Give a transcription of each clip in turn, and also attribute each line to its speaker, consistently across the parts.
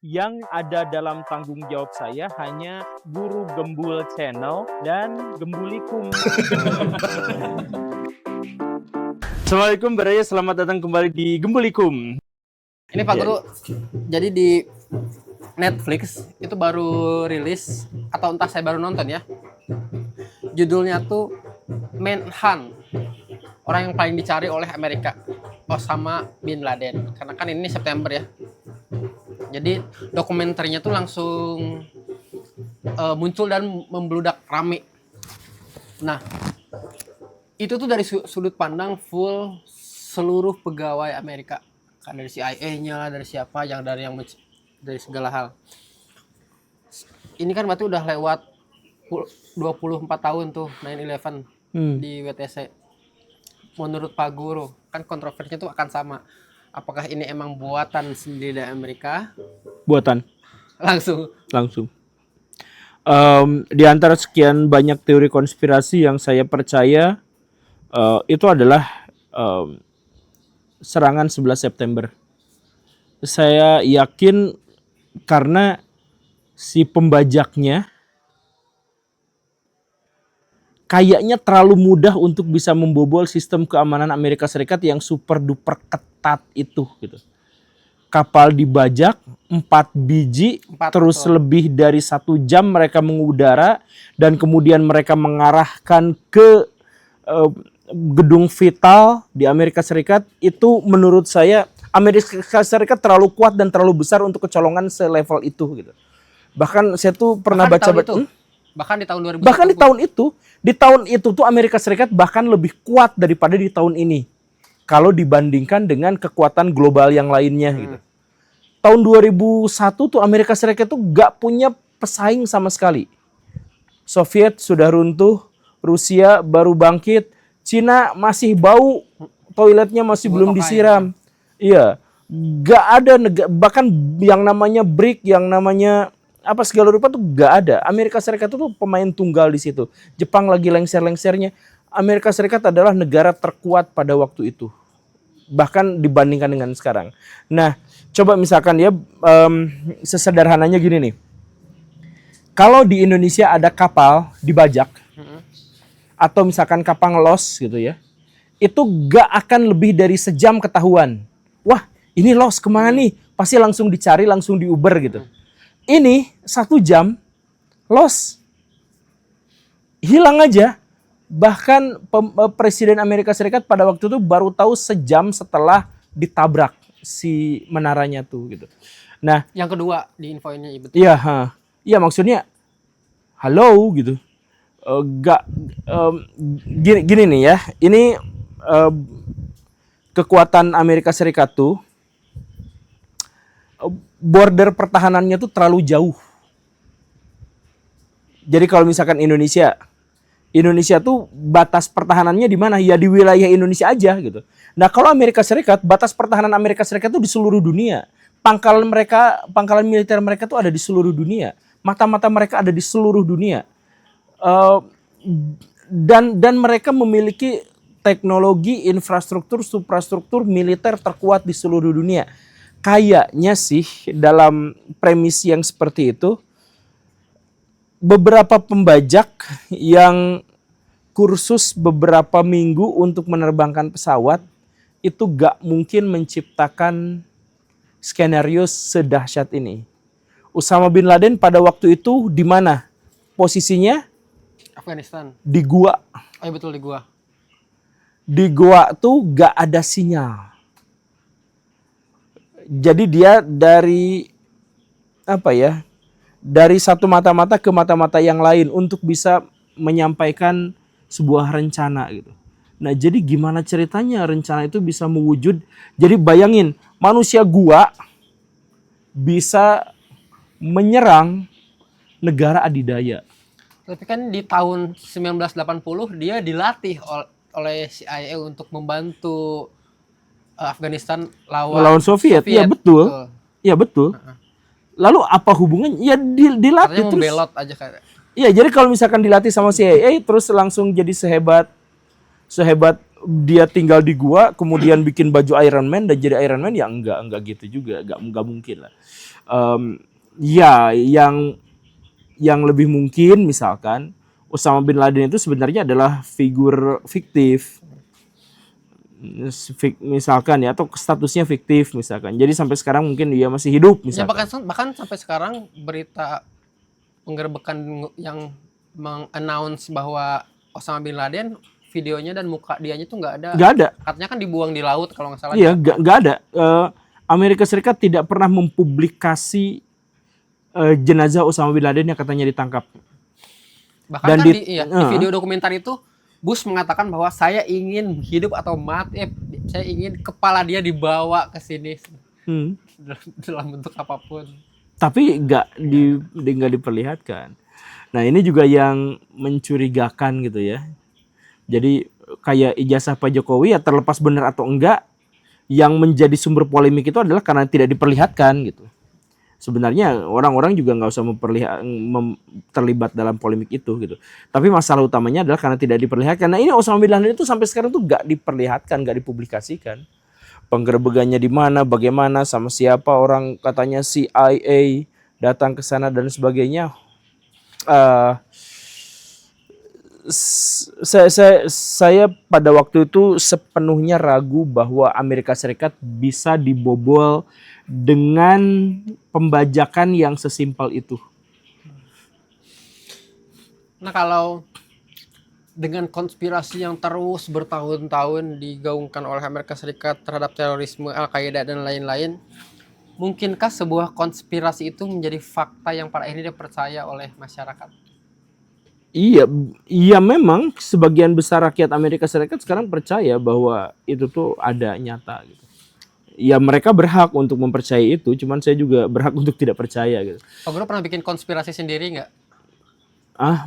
Speaker 1: Yang ada dalam tanggung jawab saya hanya Guru Gembul Channel dan Gembulikum. Assalamualaikum Baraya, selamat datang kembali di Gembulikum.
Speaker 2: Ini Pak Guru, jadi di Netflix itu baru rilis, atau entah saya baru nonton ya. Judulnya tuh Manhunt, orang yang paling dicari oleh Amerika, Osama Bin Laden. Karena kan ini September ya. Jadi dokumenternya tuh langsung muncul dan membludak rame. Nah, itu tuh dari sudut pandang full seluruh pegawai Amerika. Kan dari CIA-nya lah, dari siapa, dari segala hal. Ini kan berarti udah lewat 24 tahun tuh 9/11 di WTC. Menurut Pak Guru, kan kontroversinya tuh akan sama. Apakah ini emang buatan sendiri dari Amerika?
Speaker 1: Buatan.
Speaker 2: Langsung.
Speaker 1: Di antara sekian banyak teori konspirasi yang saya percaya, itu adalah serangan 11 September. Saya yakin karena si pembajaknya kayaknya terlalu mudah untuk bisa membobol sistem keamanan Amerika Serikat yang super duper ketat itu gitu. Kapal dibajak 4 biji, terus
Speaker 2: betul.
Speaker 1: lebih dari 1 jam mereka mengudara dan kemudian mereka mengarahkan ke gedung vital di Amerika Serikat. Itu menurut saya Amerika Serikat terlalu kuat dan terlalu besar untuk kecolongan selevel itu gitu. Bahkan saya tuh pernah baca
Speaker 2: bahkan di tahun 2000.
Speaker 1: Bahkan di tahun itu tuh Amerika Serikat bahkan lebih kuat daripada di tahun ini kalau dibandingkan dengan kekuatan global yang lainnya gitu. Tahun 2001 tuh Amerika Serikat tuh gak punya pesaing sama sekali. Soviet sudah runtuh, Rusia baru bangkit, Cina masih bau, toiletnya masih belum disiram. Iya, gak ada bahkan yang namanya BRIC, yang namanya apa segala rupa tuh gak ada. Amerika Serikat itu tuh pemain tunggal di situ. Jepang lagi lengser-lengsernya. Amerika Serikat adalah negara terkuat pada waktu itu, bahkan dibandingkan dengan sekarang. Nah, coba misalkan ya sesederhananya gini nih. Kalau di Indonesia ada kapal dibajak, atau misalkan kapal loss gitu ya, itu gak akan lebih dari sejam ketahuan. Wah, ini loss kemana nih? Pasti langsung dicari, langsung diuber gitu. Ini 1 jam loss, hilang aja. Bahkan Presiden Amerika Serikat pada waktu itu baru tahu sejam setelah ditabrak si menaranya tuh gitu. Nah,
Speaker 2: yang kedua di infonya betul.
Speaker 1: Iya, iya maksudnya halo gitu. Gini nih ya. Ini kekuatan Amerika Serikat tuh border pertahanannya tuh terlalu jauh. Jadi kalau misalkan Indonesia tuh batas pertahanannya di mana? Ya di wilayah Indonesia aja gitu. Nah, kalau Amerika Serikat, batas pertahanan Amerika Serikat tuh di seluruh dunia. Pangkalan militer mereka tuh ada di seluruh dunia. Mata-mata mereka ada di seluruh dunia. Dan mereka memiliki teknologi, infrastruktur, suprastruktur militer terkuat di seluruh dunia. Kayaknya sih dalam premis yang seperti itu, beberapa pembajak yang kursus beberapa minggu untuk menerbangkan pesawat itu gak mungkin menciptakan skenario sedahsyat ini. Osama bin Laden pada waktu itu di mana posisinya?
Speaker 2: Afghanistan.
Speaker 1: Di gua.
Speaker 2: Oh iya betul, di gua.
Speaker 1: Di gua tuh gak ada sinyal. Jadi dia dari dari satu mata-mata ke mata-mata yang lain untuk bisa menyampaikan sebuah rencana gitu. Nah, jadi gimana ceritanya rencana itu bisa mewujud? Jadi bayangin, manusia gua bisa menyerang negara adidaya.
Speaker 2: Tapi kan di tahun 1980 dia dilatih oleh CIA untuk membantu Afghanistan lawan
Speaker 1: Soviet. Iya betul. Iya betul. Lalu apa hubungannya? Ya dilatih terus.
Speaker 2: Membelot aja kayak.
Speaker 1: Iya, jadi kalau misalkan dilatih sama CIA terus langsung jadi sehebat dia tinggal di gua kemudian bikin baju Iron Man dan jadi Iron Man, ya enggak gitu juga, enggak mungkin lah. Ya, yang lebih mungkin misalkan Osama bin Laden itu sebenarnya adalah figur fiktif, misalkan ya, atau statusnya fiktif misalkan. Jadi sampai sekarang mungkin dia masih hidup
Speaker 2: Ya
Speaker 1: misalkan.
Speaker 2: bahkan sampai sekarang berita penggerbekan yang mengannounce bahwa Osama bin Laden videonya dan muka dianya tuh nggak ada.
Speaker 1: Nggak ada.
Speaker 2: Katanya kan dibuang di laut kalau nggak salah.
Speaker 1: Iya, nggak ada. Amerika Serikat tidak pernah mempublikasi jenazah Osama bin Laden yang katanya ditangkap.
Speaker 2: Bahkan
Speaker 1: Dan
Speaker 2: kan di video
Speaker 1: uh,
Speaker 2: dokumenter itu Bush mengatakan bahwa saya ingin hidup atau mati, saya ingin kepala dia dibawa ke sini dalam bentuk apapun.
Speaker 1: Tapi nggak diperlihatkan. Nah, ini juga yang mencurigakan gitu ya. Jadi kayak ijazah Pak Jokowi ya, terlepas benar atau enggak, yang menjadi sumber polemik itu adalah karena tidak diperlihatkan gitu. Sebenarnya orang-orang juga nggak usah terlibat dalam polemik itu gitu. Tapi masalah utamanya adalah karena tidak diperlihatkan. Nah, ini Osama bin Laden itu sampai sekarang tuh nggak diperlihatkan, nggak dipublikasikan. Penggerebekannya di mana, bagaimana, sama siapa, orang katanya CIA datang ke sana dan sebagainya. Saya pada waktu itu sepenuhnya ragu bahwa Amerika Serikat bisa dibobol dengan pembajakan yang sesimpel itu.
Speaker 2: Nah, kalau dengan konspirasi yang terus bertahun-tahun digaungkan oleh Amerika Serikat terhadap terorisme, Al-Qaeda dan lain-lain, mungkinkah sebuah konspirasi itu menjadi fakta yang pada akhirnya dipercaya oleh masyarakat?
Speaker 1: Iya memang sebagian besar rakyat Amerika Serikat sekarang percaya bahwa itu tuh ada nyata gitu. Ya mereka berhak untuk mempercayai itu, cuman saya juga berhak untuk tidak percaya gitu.
Speaker 2: Pak Guru pernah bikin konspirasi sendiri nggak?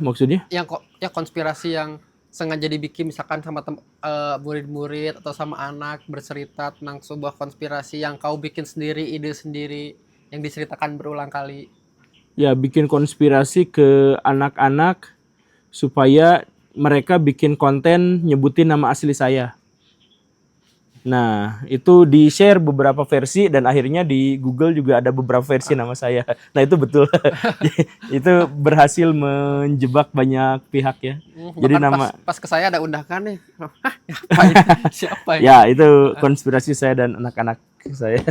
Speaker 1: Maksudnya?
Speaker 2: Yang konspirasi yang sengaja dibikin misalkan sama murid-murid atau sama anak bercerita tentang sebuah konspirasi yang kau bikin sendiri, ide sendiri yang diceritakan berulang kali.
Speaker 1: Ya bikin konspirasi ke anak-anak supaya mereka bikin konten nyebutin nama asli saya. Nah, itu di-share beberapa versi dan akhirnya di Google juga ada beberapa versi nama saya. Nah, itu betul. Itu berhasil menjebak banyak pihak ya. Jadi nama
Speaker 2: pas ke saya ada undangan nih. Siapa ini?
Speaker 1: Ya, itu konspirasi saya dan anak-anak saya.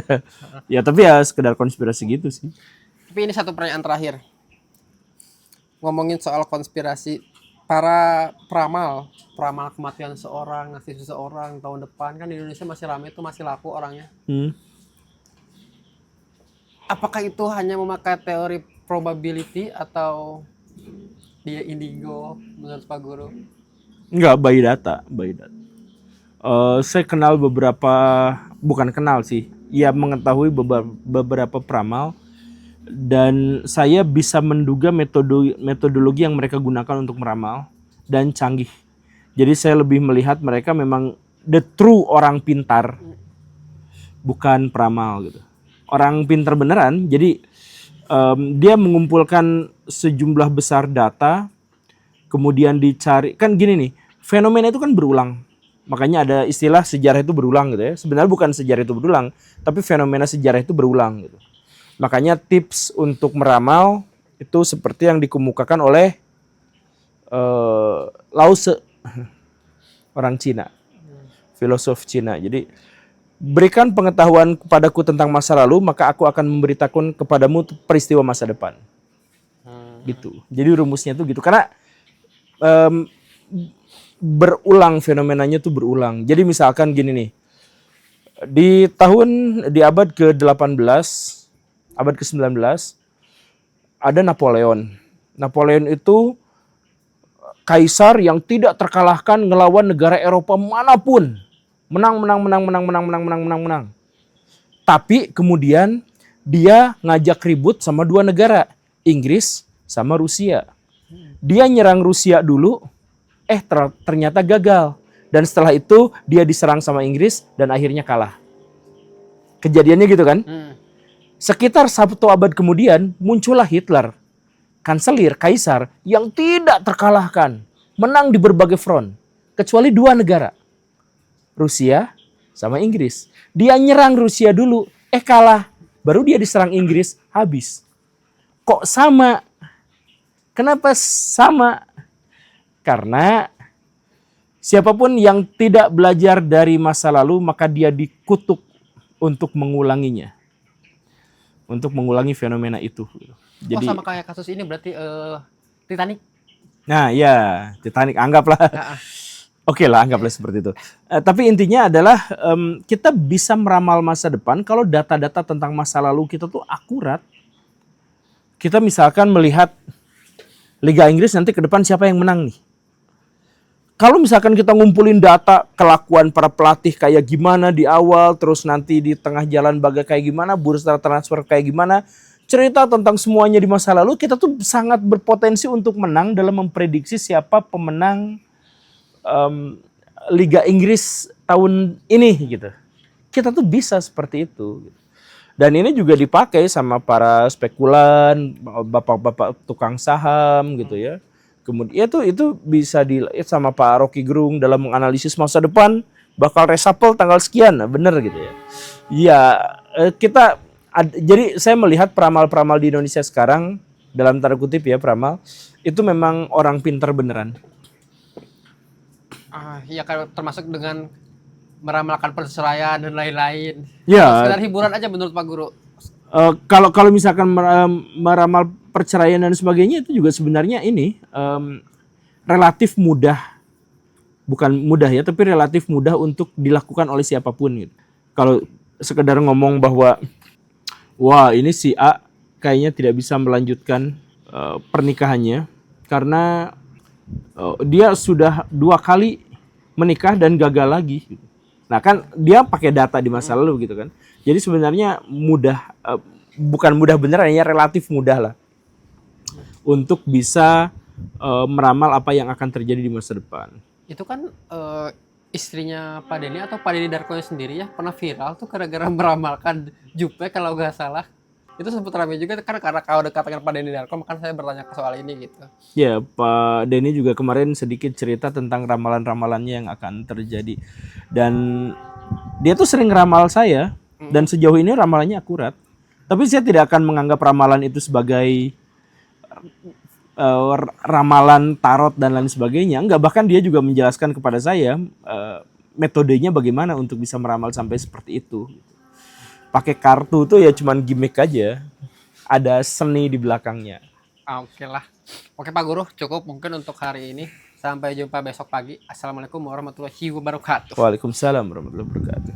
Speaker 1: Ya, tapi ya sekedar konspirasi gitu sih.
Speaker 2: Tapi ini satu pertanyaan terakhir. Ngomongin soal konspirasi, para peramal kematian seseorang, nasib seseorang tahun depan kan di Indonesia masih ramai itu, masih laku orangnya. Apakah itu hanya memakai teori probability atau dia indigo menurut Pak Guru?
Speaker 1: Enggak, by data. Saya kenal bukan kenal sih, ya mengetahui beberapa peramal, dan saya bisa menduga metodologi yang mereka gunakan untuk meramal dan canggih. Jadi saya lebih melihat mereka memang the true orang pintar, bukan peramal gitu. Orang pintar beneran. Jadi dia mengumpulkan sejumlah besar data, kemudian dicari. Kan gini nih, fenomena itu kan berulang. Makanya ada istilah sejarah itu berulang gitu ya. Sebenarnya bukan sejarah itu berulang, tapi fenomena sejarah itu berulang gitu. Makanya tips untuk meramal itu seperti yang dikemukakan oleh Lao Tse, orang Cina, filosof Cina. Jadi berikan pengetahuan kepadaku tentang masa lalu, maka aku akan memberitakan kepadamu peristiwa masa depan. Gitu. Jadi rumusnya tuh gitu. Karena berulang, fenomenanya tuh berulang. Jadi misalkan gini nih, di abad ke-18, abad ke-19 ada Napoleon. Napoleon itu kaisar yang tidak terkalahkan ngelawan negara Eropa manapun. Menang. Tapi kemudian dia ngajak ribut sama dua negara, Inggris sama Rusia. Dia nyerang Rusia dulu, ternyata gagal. Dan setelah itu dia diserang sama Inggris dan akhirnya kalah. Kejadiannya gitu kan? Sekitar 1 abad kemudian muncullah Hitler, kanselir, kaisar yang tidak terkalahkan, menang di berbagai front, kecuali 2 negara, Rusia sama Inggris. Dia nyerang Rusia dulu, kalah. baru dia diserang Inggris, habis. Kok sama? Kenapa sama? Karena siapapun yang tidak belajar dari masa lalu, maka dia dikutuk untuk mengulanginya. Untuk mengulangi fenomena itu. Jadi,
Speaker 2: sama kayak kasus ini berarti Titanic.
Speaker 1: nah ya, Titanic anggaplah.
Speaker 2: Nah,
Speaker 1: Oke lah, anggaplah seperti itu. Tapi intinya adalah kita bisa meramal masa depan kalau data-data tentang masa lalu kita tuh akurat. Kita misalkan melihat Liga Inggris nanti ke depan siapa yang menang nih. Kalau misalkan kita ngumpulin data kelakuan para pelatih kayak gimana di awal, terus nanti di tengah jalan kayak gimana, bursa transfer kayak gimana, cerita tentang semuanya di masa lalu, kita tuh sangat berpotensi untuk menang dalam memprediksi siapa pemenang Liga Inggris tahun ini gitu. Kita tuh bisa seperti itu. Dan ini juga dipakai sama para spekulan, bapak-bapak tukang saham gitu ya. Kemudian itu bisa dilihat sama Pak Rocky Gerung dalam menganalisis masa depan bakal reshuffle tanggal sekian, nah, bener gitu ya. Ya jadi saya melihat peramal-peramal di Indonesia sekarang dalam tanda kutip ya peramal itu memang orang pintar beneran.
Speaker 2: ya kan termasuk dengan meramalkan perceraian dan lain-lain.
Speaker 1: Ya.
Speaker 2: Sekedar hiburan aja menurut Pak Guru.
Speaker 1: Kalau misalkan meramal perceraian dan sebagainya itu juga sebenarnya ini relatif mudah, bukan mudah ya, tapi relatif mudah untuk dilakukan oleh siapapun gitu. Kalau sekedar ngomong bahwa wah ini si A kayaknya tidak bisa melanjutkan pernikahannya karena dia sudah 2 kali menikah dan gagal lagi gitu. Nah kan dia pakai data di masa lalu gitu kan. Jadi sebenarnya mudah, bukan mudah beneran ya, relatif mudah lah untuk bisa meramal apa yang akan terjadi di masa depan.
Speaker 2: Itu kan istrinya Pak Denny atau Pak Denny Darkonya sendiri ya pernah viral tuh gara-gara meramalkan Jupe kalau nggak salah. Itu sempat ramai juga karena kalau dekat dengan Pak Denny Darko, makanya saya bertanya ke soal ini gitu.
Speaker 1: Ya, Pak Denny juga kemarin sedikit cerita tentang ramalan-ramalannya yang akan terjadi. Dan dia tuh sering ramal saya, dan sejauh ini ramalannya akurat. Tapi saya tidak akan menganggap ramalan itu sebagai ramalan tarot dan lain sebagainya. Enggak, bahkan dia juga menjelaskan kepada saya metodenya bagaimana untuk bisa meramal sampai seperti itu. Pakai kartu tuh ya cuman gimmick aja. Ada seni di belakangnya.
Speaker 2: Oke lah. Oke Pak Guru, cukup mungkin untuk hari ini. Sampai jumpa besok pagi. Assalamualaikum warahmatullahi wabarakatuh.
Speaker 1: Waalaikumsalam warahmatullahi wabarakatuh.